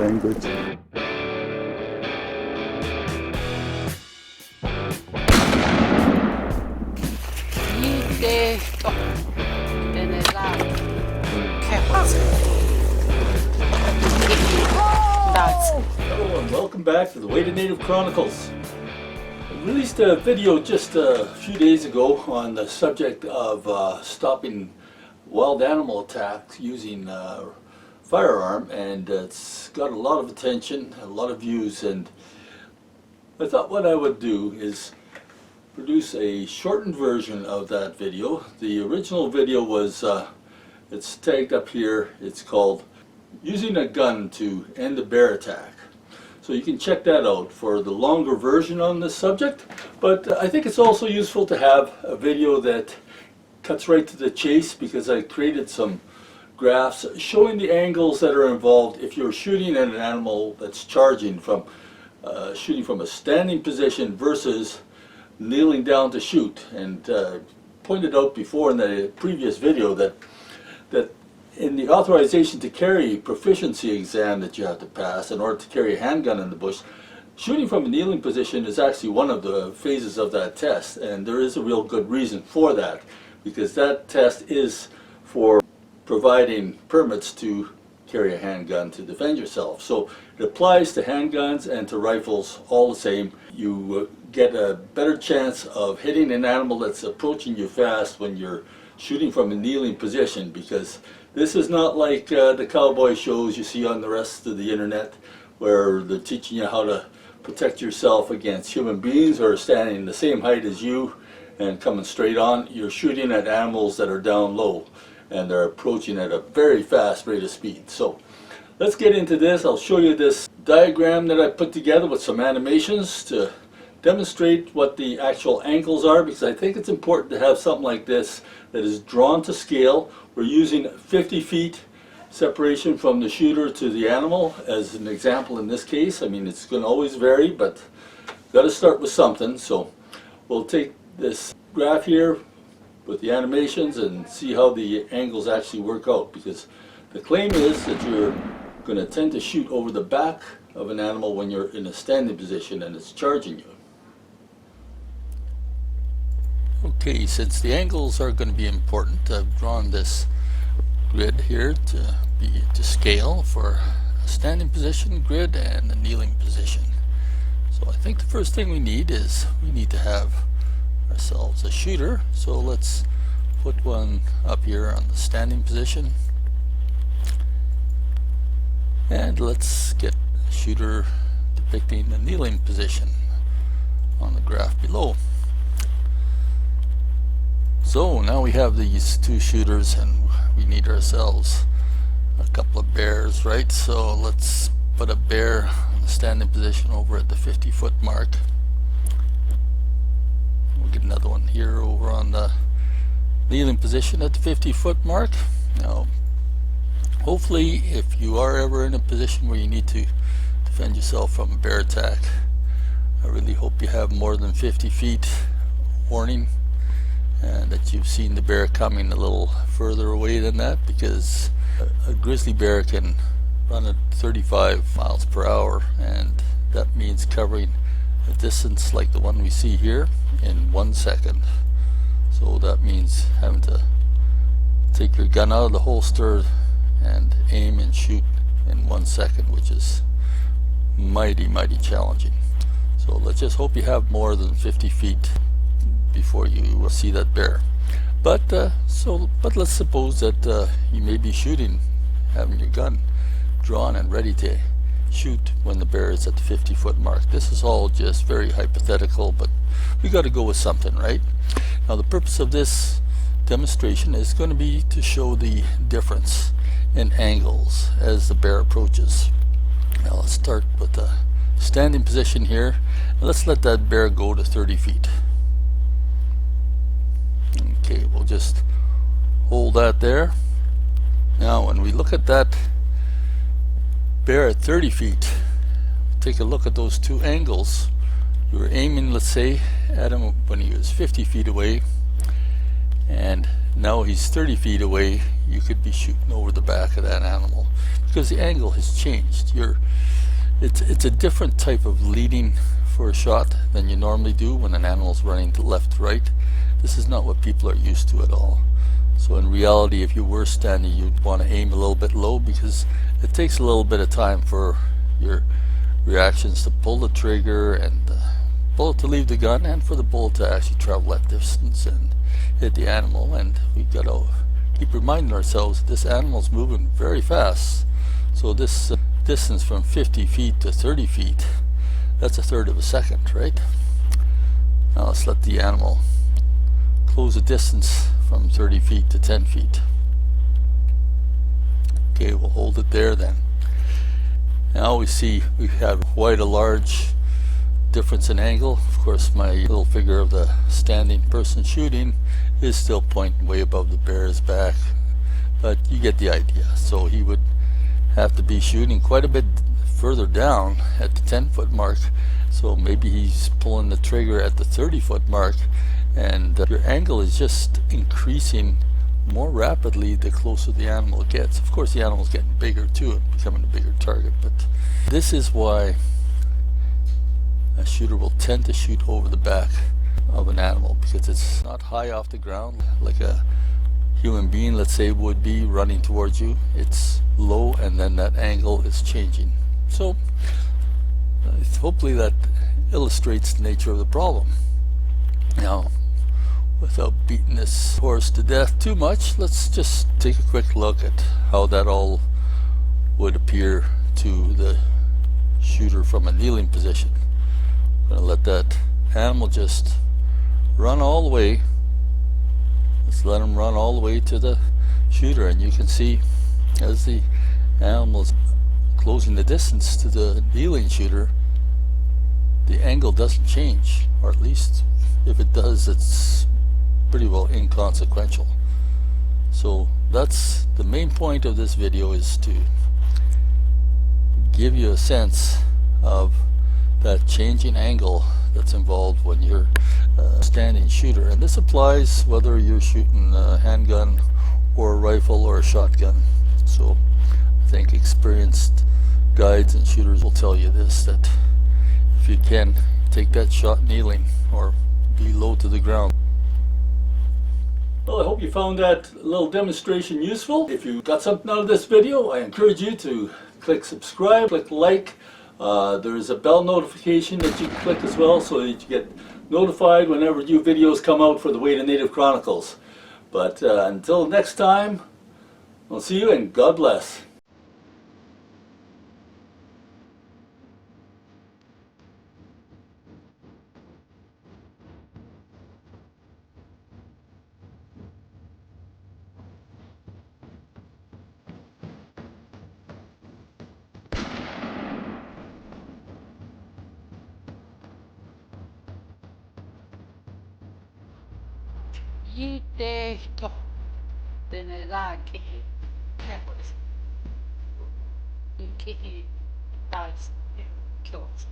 language. Hello and welcome back to the Way to Native Chronicles. I released a video just a few days ago on the subject of stopping wild animal attacks using firearm, and it's got a lot of attention, a lot of views, and I thought what I would do is produce a shortened version of that video. The original video was, it's tagged up here, it's called Using a Gun to End a Bear Attack. So you can check that out for the longer version on this subject, but I think it's also useful to have a video that cuts right to the chase, because I created some graphs showing the angles that are involved if you're shooting at an animal that's charging from shooting from a standing position versus kneeling down to shoot. And pointed out before in the previous video that in the Authorization to Carry Proficiency exam that you have to pass in order to carry a handgun in the bush, shooting from a kneeling position is actually one of the phases of that test, and there is a real good reason for that, because that test is for providing permits to carry a handgun to defend yourself. So it applies to handguns and to rifles all the same. You get a better chance of hitting an animal that's approaching you fast when you're shooting from a kneeling position, because this is not like the cowboy shows you see on the rest of the internet where they're teaching you how to protect yourself against human beings or standing the same height as you and coming straight on. You're shooting at animals that are down low and they're approaching at a very fast rate of speed. So let's get into this. I'll show you this diagram that I put together with some animations to demonstrate what the actual angles are, because I think it's important to have something like this that is drawn to scale. We're using 50 feet separation from the shooter to the animal as an example in this case. I mean, it's going to always vary, but got to start with something. So we'll take this graph here with the animations and see how the angles actually work out, because the claim is that you're going to tend to shoot over the back of an animal when you're in a standing position and it's charging you. Okay, since the angles are going to be important, I've drawn this grid here to scale for a standing position grid and a kneeling position. So I think the first thing we need to have ourselves a shooter. So let's put one up here on the standing position, and let's get a shooter depicting the kneeling position on the graph below. So now we have these two shooters and we need ourselves a couple of bears, right? So let's put a bear in the standing position over at the 50-foot mark. We'll get another one here over on the kneeling position at the 50-foot mark. Now, hopefully, if you are ever in a position where you need to defend yourself from a bear attack, I really hope you have more than 50 feet warning, and that you've seen the bear coming a little further away than that, because a grizzly bear can run at 35 miles per hour, and that means covering a distance like the one we see here in 1 second. So that means having to take your gun out of the holster and aim and shoot in 1 second, which is mighty challenging. So let's just hope you have more than 50 feet before you will see that bear. But let's suppose that you may be shooting, having your gun drawn and ready to shoot when the bear is at the 50-foot mark. This is all just very hypothetical, but we got to go with something, right? Now the purpose of this demonstration is going to be to show the difference in angles as the bear approaches. Now let's start with the standing position here, and let's let that bear go to 30 feet. Okay, we'll just hold that there. Now when we look at that bear at 30 feet, take a look at those two angles. You were aiming, let's say, at him when he was 50 feet away, and now he's 30 feet away. you could be shooting over the back of that animal because the angle has changed. It's a different type of leading for a shot than you normally do when an animal's running to left, right. This is not what people are used to at all. So in reality, if you were standing, you'd want to aim a little bit low because it takes a little bit of time for your reactions to pull the trigger and the bullet to leave the gun, and for the bullet to actually travel that distance and hit the animal. And we've got to keep reminding ourselves this animal's moving very fast. So this distance from 50 feet to 30 feet, that's a third of a second, right? Now let's let the animal close the distance from 30 feet to 10 feet. Okay, we'll hold it there then. Now we see we have quite a large difference in angle. Of course, my little figure of the standing person shooting is still pointing way above the bear's back, but you get the idea. So he would have to be shooting quite a bit further down at the 10-foot mark. So maybe he's pulling the trigger at the 30-foot mark, and your angle is just increasing more rapidly the closer the animal gets. Of course, the animal's getting bigger too and becoming a bigger target, but this is why a shooter will tend to shoot over the back of an animal, because it's not high off the ground like a human being, let's say, would be running towards you. It's low, and then that angle is changing. So hopefully that illustrates the nature of the problem. Now, without beating this horse to death too much, let's just take a quick look at how that all would appear to the shooter from a kneeling position. I'm going to let that animal just run all the way. Let's let him run all the way to the shooter, and you can see as the animal is closing the distance to the kneeling shooter, the angle doesn't change, or at least if it does, it's pretty well inconsequential. So that's the main point of this video, is to give you a sense of that changing angle that's involved when you're a standing shooter. And this applies whether you're shooting a handgun or a rifle or a shotgun. So I think experienced guides and shooters will tell you this, that if you can, take that shot kneeling or be low to the ground. Well, I hope you found that little demonstration useful. If you got something out of this video, I encourage you to click subscribe, click like. There's a bell notification that you can click as well, so that you get notified whenever new videos come out for the Way to Native Chronicles. But until next time, I'll see you, and God bless. Yiteesto tenelaki kihi taas kios.